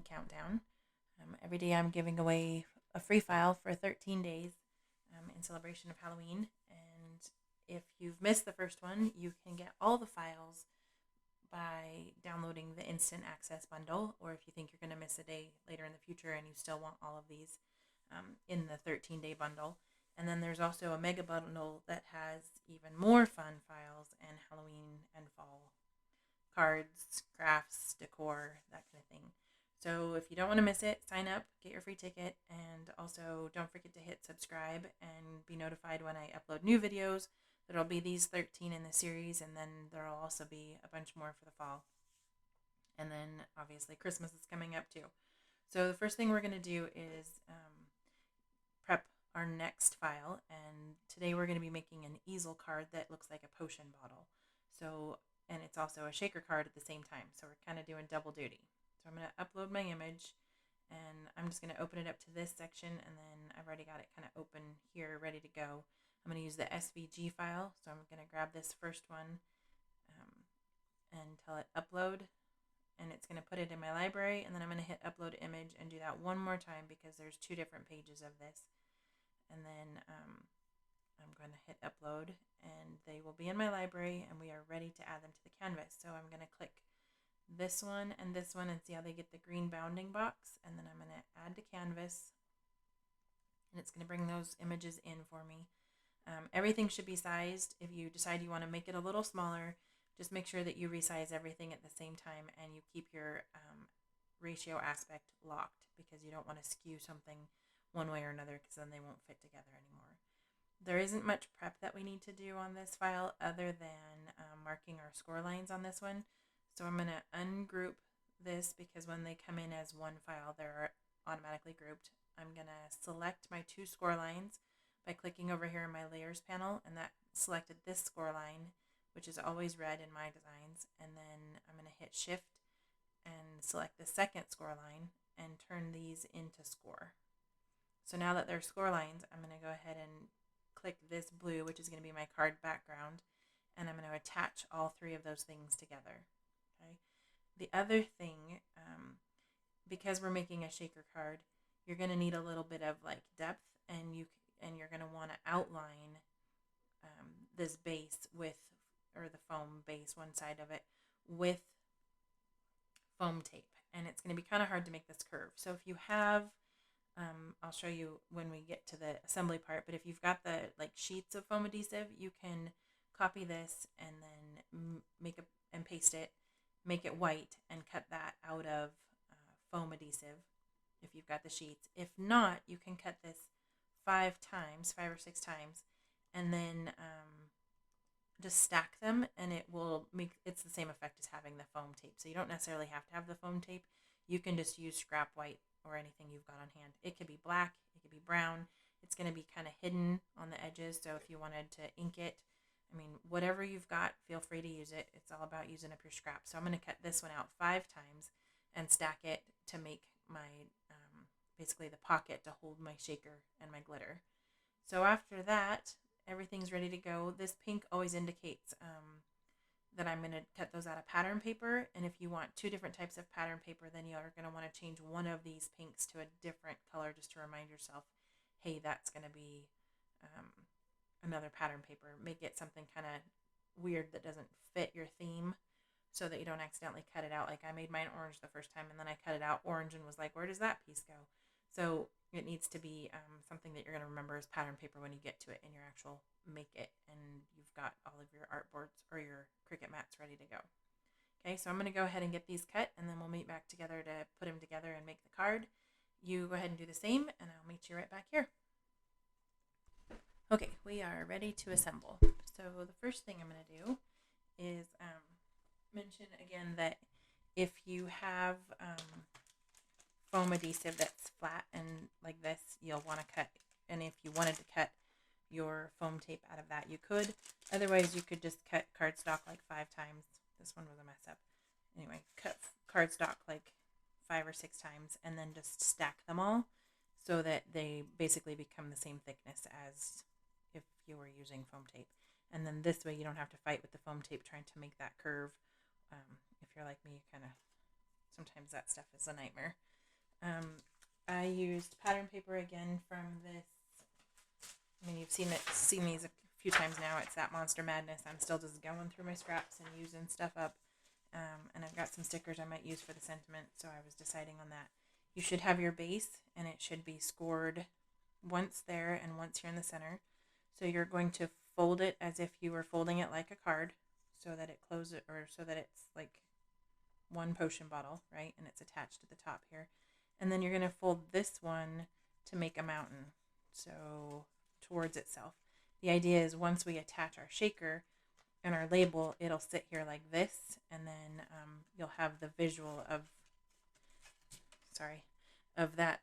Halloween countdown. Every day I'm giving away a free file for 13 days in celebration of Halloween. And if you've missed the first one, you can get all the files by downloading the instant access bundle, or if you think you're going to miss a day later in the future and you still want all of these in the 13-day bundle. And then there's also a mega bundle that has even more fun files and Halloween and fall cards, crafts, decor, that kind of thing. So if you don't want to miss it, sign up, get your free ticket, and also don't forget to hit subscribe and be notified when I upload new videos. There'll be these 13 in the series, and then there'll also be a bunch more for the fall. And then obviously Christmas is coming up too. So the first thing we're going to do is prep our next file, and today we're going to be making an easel card that looks like a potion bottle. So, and it's also a shaker card at the same time, so we're kind of doing double duty. So I'm going to upload my image, and I'm just going to open it up to this section, and then I've already got it kind of open here, ready to go. I'm going to use the SVG file, so I'm going to grab this first one and tell it upload, and it's going to put it in my library, and then I'm going to hit upload image and do that one more time because there's two different pages of this. And then I'm going to hit upload, and they will be in my library, and we are ready to add them to the canvas. So I'm going to click this one and see how they get the green bounding box, and then I'm going to add to canvas, and it's going to bring those images in for me. Everything should be sized. If you decide you want to make it a little smaller, just make sure that you resize everything at the same time, and you keep your ratio aspect locked, because you don't want to skew something one way or another, because then they won't fit together anymore. There isn't much prep that we need to do on this file other than marking our score lines on this one. So I'm going to ungroup this, because when they come in as one file, they're automatically grouped. I'm going to select my two score lines by clicking over here in my layers panel, and that selected this score line, which is always red in my designs. And then I'm going to hit shift and select the second score line and turn these into score. So now that they're score lines, I'm going to go ahead and click this blue, which is going to be my card background, and I'm going to attach all three of those things together. Okay. The other thing, because we're making a shaker card, you're going to need a little bit of like depth, and you're going to want to outline this base with, or the foam base, one side of it, with foam tape, and it's going to be kind of hard to make this curve. So if you have I'll show you when we get to the assembly part, but if you've got the like sheets of foam adhesive, you can copy this and then and paste it, make it white, and cut that out of foam adhesive if you've got the sheets. If not, you can cut this 5 or 6 times, and then just stack them, and it's the same effect as having the foam tape. So you don't necessarily have to have the foam tape. You can just use scrap white or anything you've got on hand. It could be black, it could be brown. It's going to be kind of hidden on the edges, so if you wanted to ink it, I mean, whatever you've got, feel free to use it. It's all about using up your scrap. So I'm going to cut this one out 5 times and stack it to make my, basically the pocket to hold my shaker and my glitter. So after that, everything's ready to go. This pink always indicates that I'm going to cut those out of pattern paper, and if you want 2 different types of pattern paper, then you are going to want to change one of these pinks to a different color, just to remind yourself, hey, that's going to be another pattern paper. Make it something kind of weird that doesn't fit your theme, so that you don't accidentally cut it out. Like I made mine orange the first time, and then I cut it out orange and was like, where does that piece go? So it needs to be something that you're going to remember as pattern paper when you get to it in your actual make it, and you've got all of your artboards or your Cricut mats ready to go. Okay, so I'm going to go ahead and get these cut, and then we'll meet back together to put them together and make the card. You go ahead and do the same, and I'll meet you right back here. Okay, we are ready to assemble. So the first thing I'm going to do is mention again that if you have foam adhesive that's flat and like this, you'll want to cut, and if you wanted to cut your foam tape out of that, you could. Otherwise, you could just cut cardstock like 5 times. This one was a mess up. Anyway, cut cardstock like 5 or 6 times, and then just stack them all so that they basically become the same thickness as if you were using foam tape. And then this way you don't have to fight with the foam tape trying to make that curve. If you're like me, you kind of, sometimes that stuff is a nightmare. I used pattern paper again from this. I mean, you've seen these a few times now. It's that Monster Madness. I'm still just going through my scraps and using stuff up. And I've got some stickers I might use for the sentiment, so I was deciding on that. You should have your base, and it should be scored once there and once here in the center. So you're going to fold it as if you were folding it like a card, so that it closes, or so that it's like one potion bottle, right? And it's attached to the top here. And then you're going to fold this one to make a mountain, so towards itself. The idea is once we attach our shaker and our label, it'll sit here like this, and then you'll have the visual of, that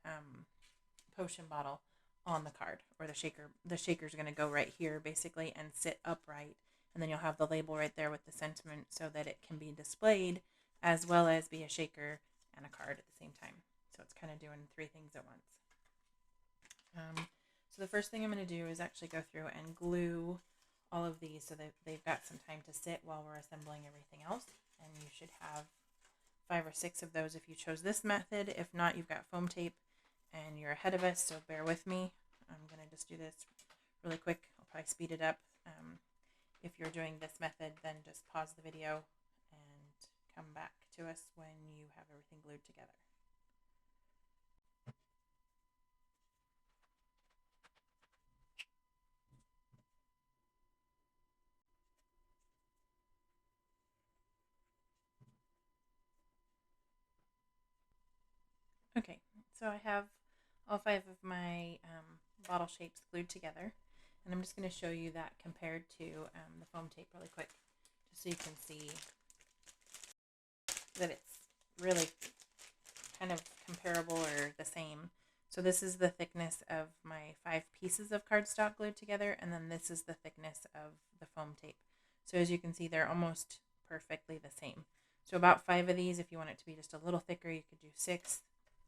potion bottle on the card, or the shaker. The shaker's going to go right here basically and sit upright, and then you'll have the label right there with the sentiment, so that it can be displayed as well as be a shaker and a card at the same time. So it's kind of doing three things at once. So the first thing I'm going to do is actually go through and glue all of these so that they've got some time to sit while we're assembling everything else. And you should have 5 or 6 of those if you chose this method. If not, you've got foam tape and you're ahead of us, so bear with me. I'm going to just do this really quick. I'll probably speed it up. If you're doing this method, then just pause the video and come back to us when you have everything glued together. Okay, so I have all 5 of my bottle shapes glued together, and I'm just going to show you that compared to the foam tape really quick, just so you can see that it's really kind of comparable or the same. So this is the thickness of my 5 pieces of cardstock glued together, and then this is the thickness of the foam tape. So as you can see, they're almost perfectly the same. So about 5 of these. If you want it to be just a little thicker, you could do 6.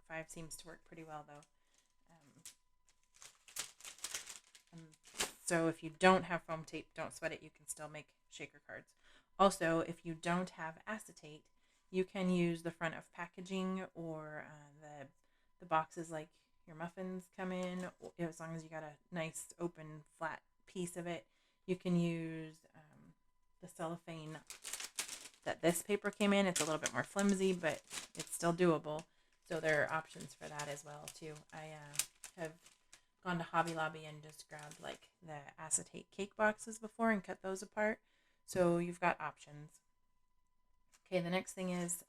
5 seems to work pretty well though. So if you don't have foam tape, don't sweat it. You can still make shaker cards. Also, if you don't have acetate, you can use the front of packaging, or the boxes like your muffins come in, as long as you got a nice open flat piece of it. You can use the cellophane that this paper came in. It's a little bit more flimsy, but it's still doable. So there are options for that as well too. I have gone to Hobby Lobby and just grabbed like the acetate cake boxes before and cut those apart. So you've got options. Okay, the next thing is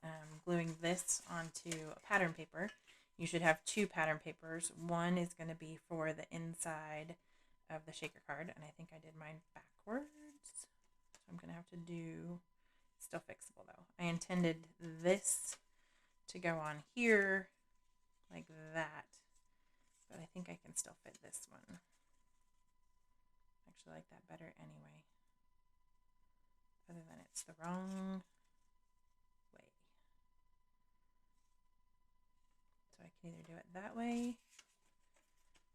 gluing this onto a pattern paper. You should have 2 pattern papers. One is going to be for the inside of the shaker card, and I think I did mine backwards. So I'm going to have to do, still fixable though. I intended this to go on here like that, but I think I can still fit this one. I actually like that better anyway, other than it's the wrong way. So I can either do it that way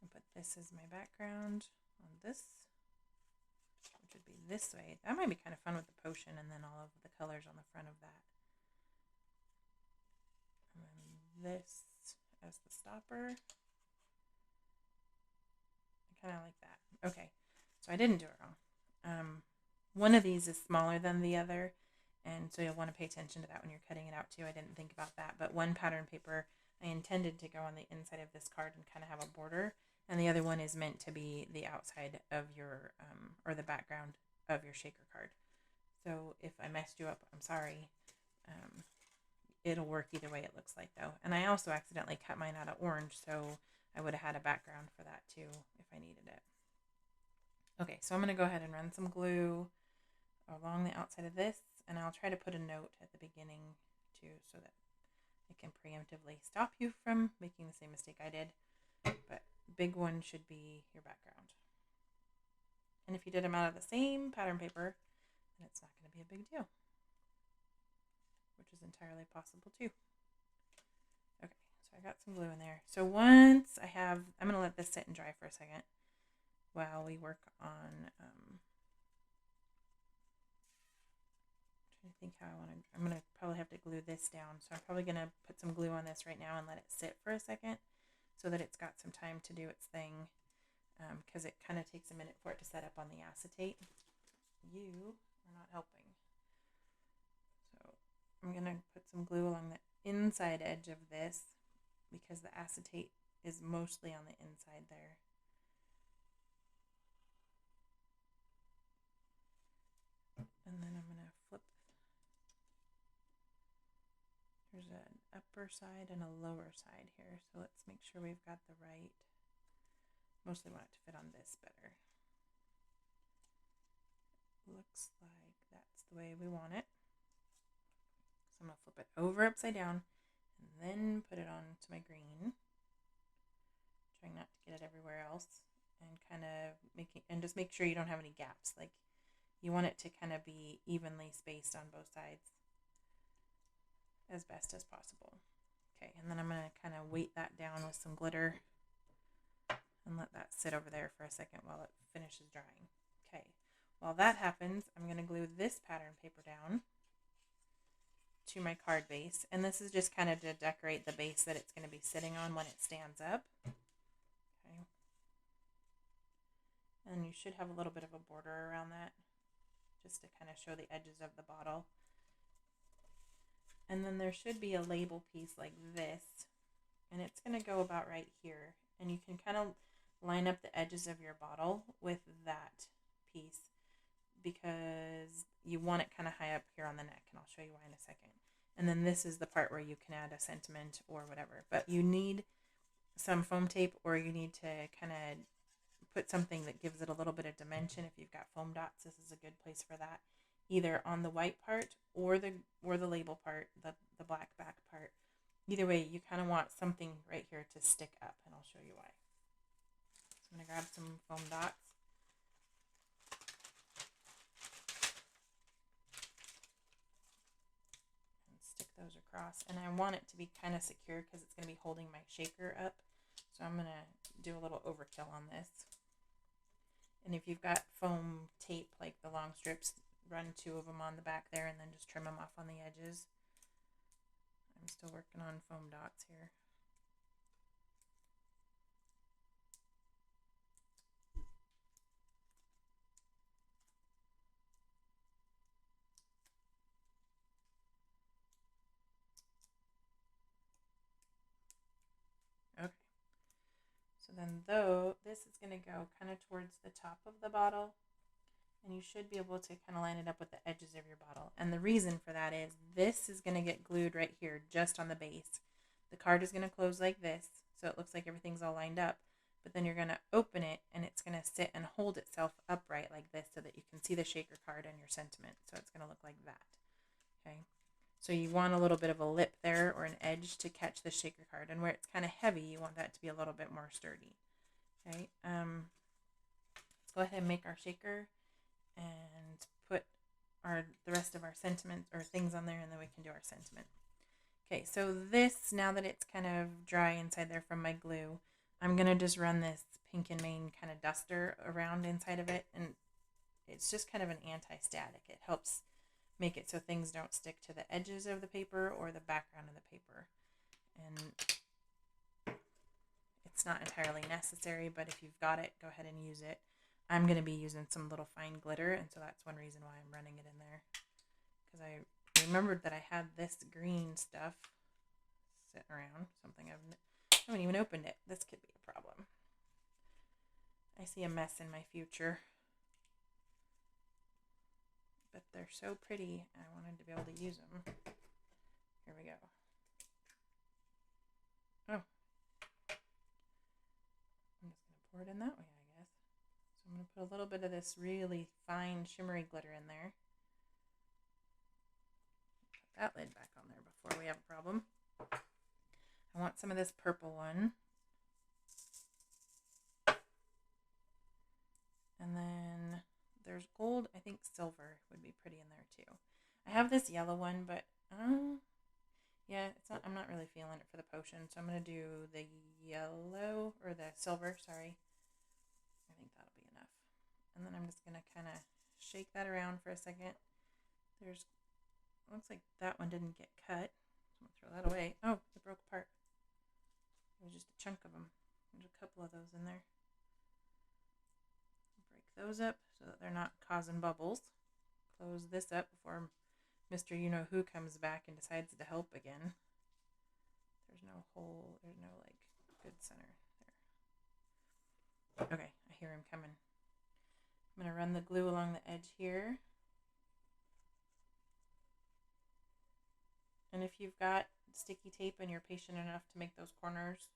and put this as my background on this, which would be this way. That might be kind of fun with the potion and then all of the colors on the front of that. And then this as the stopper. I kind of like that. Okay, so I didn't do it wrong. One of these is smaller than the other, and so you'll want to pay attention to that when you're cutting it out too. I didn't think about that, but one pattern paper I intended to go on the inside of this card and kind of have a border, and the other one is meant to be the outside of your, or the background of your shaker card. So if I messed you up, I'm sorry. It'll work either way, it looks like though. And I also accidentally cut mine out of orange, so I would have had a background for that too if I needed it. Okay, so I'm going to go ahead and run some glue along the outside of this, and I'll try to put a note at the beginning too, so that it can preemptively stop you from making the same mistake I did. But big one should be your background. And if you did them out of the same pattern paper, then it's not going to be a big deal, which is entirely possible too. Okay, so I got some glue in there. So once I have, I'm going to let this sit and dry for a second while we work on, trying I think how I want to, I'm going to probably have to glue this down. So I'm probably going to put some glue on this right now and let it sit for a second so that it's got some time to do its thing. Because it kind of takes a minute for it to set up on the acetate. You are not helping. So I'm going to put some glue along the inside edge of this because the acetate is mostly on the inside there. And then I'm going to flip. There's an upper side and a lower side here. So let's make sure we've got the right. Mostly want it to fit on this better. Looks like that's the way we want it. So I'm going to flip it over upside down and then put it on to my green. Trying not to get it everywhere else and kind of just make sure you don't have any gaps. Like you want it to kind of be evenly spaced on both sides as best as possible. Okay, and then I'm going to kind of weight that down with some glitter and let that sit over there for a second while it finishes drying. Okay, while that happens, I'm going to glue this pattern paper down to my card base. And this is just kind of to decorate the base that it's going to be sitting on when it stands up. Okay. And you should have a little bit of a border around that just to kind of show the edges of the bottle. And then there should be a label piece like this. And it's going to go about right here. And you can kind of line up the edges of your bottle with that piece because you want it kind of high up here on the neck. And I'll show you why in a second. And then this is the part where you can add a sentiment or whatever. But you need some foam tape or you need to kind of put something that gives it a little bit of dimension. If you've got foam dots, this is a good place for that. Either on the white part or the label part, the black back part. Either way, you kind of want something right here to stick up, and I'll show you why. So I'm going to grab some foam dots. And stick those across. And I want it to be kind of secure because it's going to be holding my shaker up. So I'm going to do a little overkill on this. And if you've got foam tape, like the long strips, run 2 of them on the back there and then just trim them off on the edges. I'm still working on foam dots here. Okay. So then this is going to go kind of towards the top of the bottle. And you should be able to kind of line it up with the edges of your bottle. And the reason for that is this is going to get glued right here just on the base. The card is going to close like this, so it looks like everything's all lined up. But then you're going to open it, and it's going to sit and hold itself upright like this so that you can see the shaker card and your sentiment. So it's going to look like that. Okay. So you want a little bit of a lip there or an edge to catch the shaker card. And where it's kind of heavy, you want that to be a little bit more sturdy. Okay. Let's go ahead and make our shaker and put the rest of our sentiments or things on there, and then we can do our sentiment. Okay, so this, now that it's kind of dry inside there from my glue, I'm going to just run this Pink and Main kind of duster around inside of it, and it's just kind of an anti-static. It helps make it so things don't stick to the edges of the paper or the background of the paper. And it's not entirely necessary, but if you've got it, go ahead and use it. I'm going to be using some little fine glitter, and so that's one reason why I'm running it in there. Because I remembered that I had this green stuff sitting around, something I haven't even opened it. This could be a problem. I see a mess in my future. But they're so pretty, I wanted to be able to use them. Here we go. Oh. I'm just going to pour it in that way, I guess. So I'm going to put a little bit of this really fine shimmery glitter in there. Put that lid back on there before we have a problem. I want some of this purple one. And then there's gold. I think silver would be pretty in there too. I have this yellow one, but yeah, it's not. I'm not really feeling it for the potion, so I'm gonna do the yellow or the silver. Sorry, I think that'll be enough. And then I'm just gonna kind of shake that around for a second. There's looks like that one didn't get cut. I'm going to throw that away. Oh, it broke apart. It was just a chunk of them. There's a couple of those in there. Break those up so that they're not causing bubbles. Close this up before Mr. You-Know-Who comes back and decides to help again. There's no hole. There's no, like, good center there. Okay, I hear him coming. I'm going to run the glue along the edge here. And if you've got sticky tape and you're patient enough to make those corners,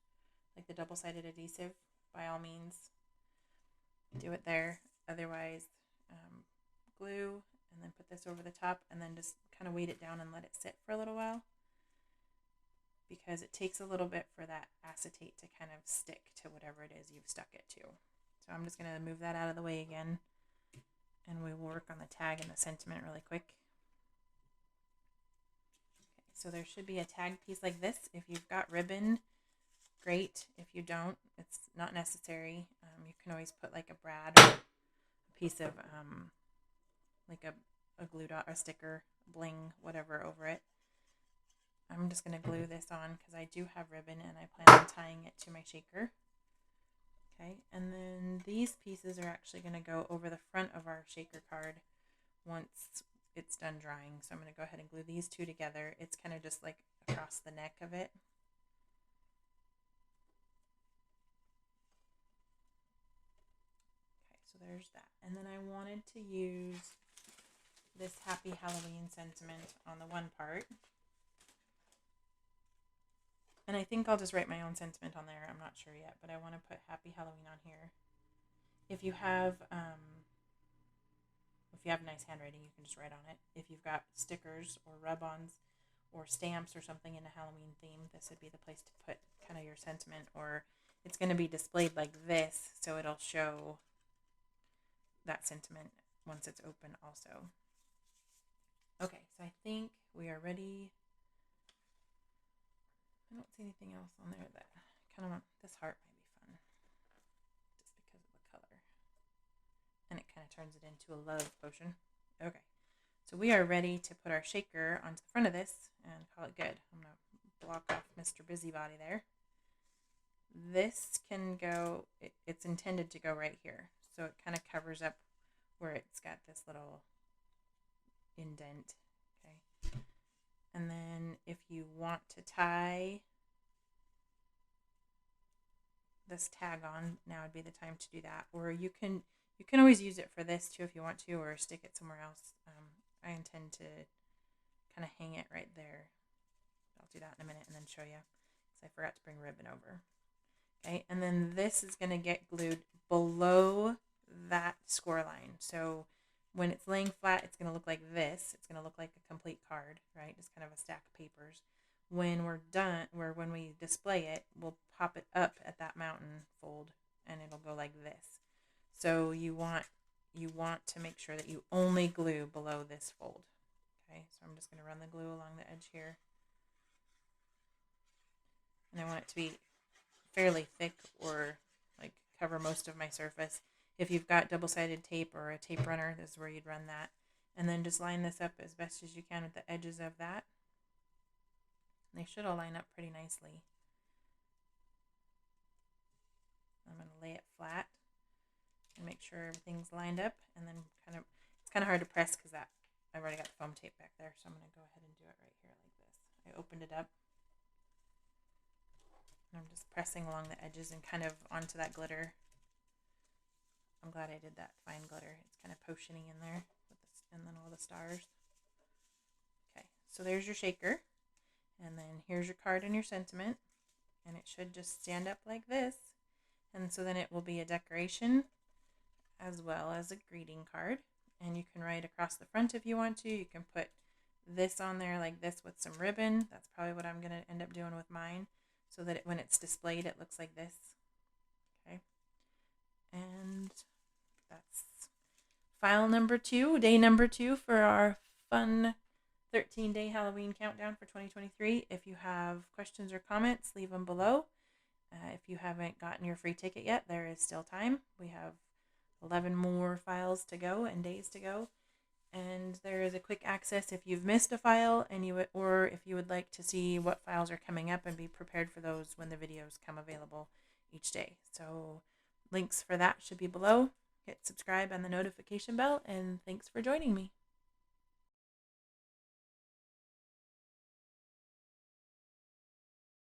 like the double-sided adhesive, by all means, do it there. Otherwise, glue, and then put this over the top, and then just kind of weight it down and let it sit for a little while, because it takes a little bit for that acetate to kind of stick to whatever it is you've stuck it to. So I'm just going to move that out of the way again, and we will work on the tag and the sentiment really quick. Okay, so there should be a tag piece like this. If you've got ribbon, great. If you don't, it's not necessary. You can always put like a brad or a piece of like a glue dot or sticker, bling, whatever over it. I'm just going to glue this on because I do have ribbon and I plan on tying it to my shaker. Okay, and then these pieces are actually going to go over the front of our shaker card once it's done drying. So I'm going to go ahead and glue these two together. It's kind of just like across the neck of it. Okay, so there's that. And then I wanted to use this Happy Halloween sentiment on the one part. And I think I'll just write my own sentiment on there. I'm not sure yet, but I want to put Happy Halloween on here. If you have nice handwriting, you can just write on it. If you've got stickers or rub-ons or stamps or something in a Halloween theme, this would be the place to put kind of your sentiment. Or it's going to be displayed like this, so it'll show that sentiment once it's open also. Okay, so I think we are ready. I don't see anything else on there that kind of want. This heart might be fun, just because of the color. And it kind of turns it into a love potion. Okay, so we are ready to put our shaker onto the front of this and call it good. I'm going to block off Mr. Busybody there. This can go, it's intended to go right here. So it kind of covers up where it's got this little indent. Okay. And then if you want to tie this tag on, now would be the time to do that. Or you can always use it for this too if you want to, or stick it somewhere else. I intend to kind of hang it right there. I'll do that in a minute and then show you, because I forgot to bring ribbon over. Okay, and then this is going to get glued below that score line. So when it's laying flat, it's going to look like this. It's going to look like a complete card, right? Just kind of a stack of papers. When we're done, when we display it, we'll pop it up at that mountain fold, and it'll go like this. So you want to make sure that you only glue below this fold. Okay, so I'm just going to run the glue along the edge here. And I want it to be fairly thick, or like cover most of my surface. If you've got double-sided tape or a tape runner, this is where you'd run that. And then just line this up as best as you can with the edges of that. And they should all line up pretty nicely. I'm going to lay it flat and make sure everything's lined up, and then it's kind of hard to press because I've already got the foam tape back there, so I'm going to go ahead and do it right here like this. I opened it up, and I'm just pressing along the edges and kind of onto that glitter. I'm glad I did that fine glitter. It's kind of potioning in there, and then all the stars. Okay, so there's your shaker, and then here's your card and your sentiment, and it should just stand up like this. And so then it will be a decoration as well as a greeting card. And you can write across the front if you want to. You can put this on there like this with some ribbon. That's probably what I'm going to end up doing with mine, so that when it's displayed, it looks like this. Okay. And that's file number 2, day number 2 for our fun 13-day Halloween countdown for 2023. If you have questions or comments, leave them below. If you haven't gotten your free ticket yet, there is still time. We have 11 more files to go and days to go. And there is a quick access if you've missed a file and or if you would like to see what files are coming up and be prepared for those when the videos come available each day. So links for that should be below. Hit subscribe and the notification bell, and thanks for joining me.